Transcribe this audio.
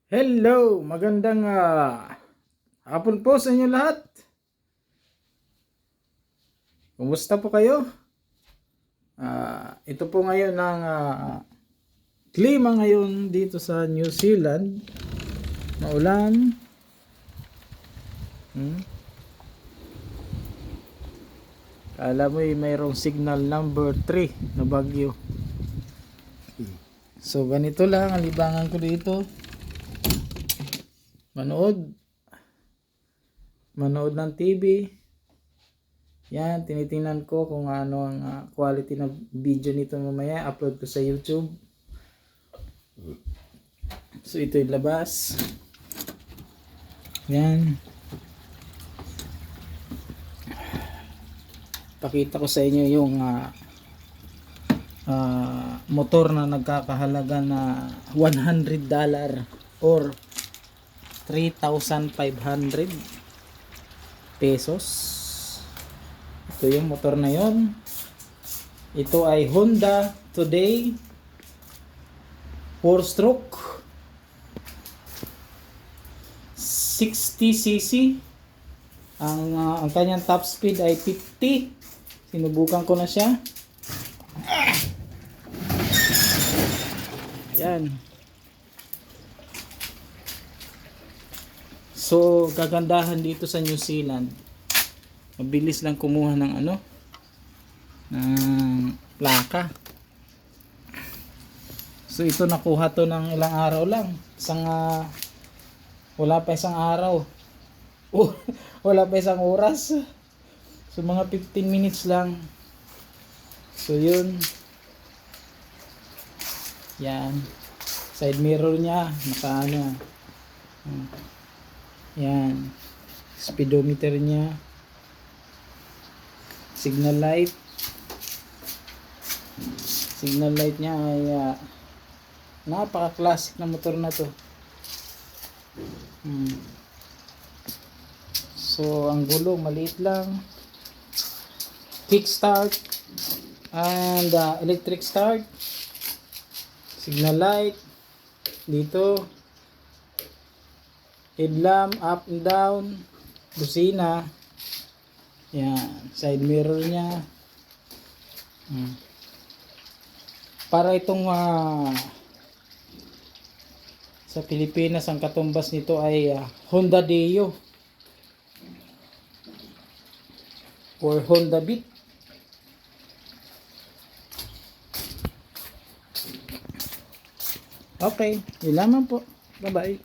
Hello, magandang hapon po sa inyo lahat. Kumusta po kayo? Ito po ngayon ang klima ngayon dito sa New Zealand. Maulan. Kala mo mayroong signal number 3 na bagyo. So ganito lang ang libangan ko dito. Manood ng TV. Yan, tinitingnan ko kung ano ang quality ng video nito mamaya. Upload ko sa YouTube. So ito yung labas. Yan. Pakita ko sa inyo yung motor na nagkakahalaga na $100 or 3,500 pesos. Ito yung motor na yon. Ito ay Honda Today 4-stroke 60cc. Ang kanyang top speed ay 50. Sinubukan ko na siya. Yan. So, kagandahan dito sa New Zealand, mabilis lang kumuha ng ng plaka. So, ito nakuha to ng ilang araw lang. Wala pa isang araw. Wala pa isang oras. So, mga 15 minutes lang. So, yun. Yan. Side mirror niya, yan, speedometer niya, signal light niya ay napaka-classic na motor na to. So ang gulong maliit lang, kickstart and electric start, signal light dito, headlamp up and down, busina, yan, side mirror niya. Para itong sa Pilipinas ang katumbas nito ay Honda Deo or Honda Beat. Okay, yun lamang po. Bye bye.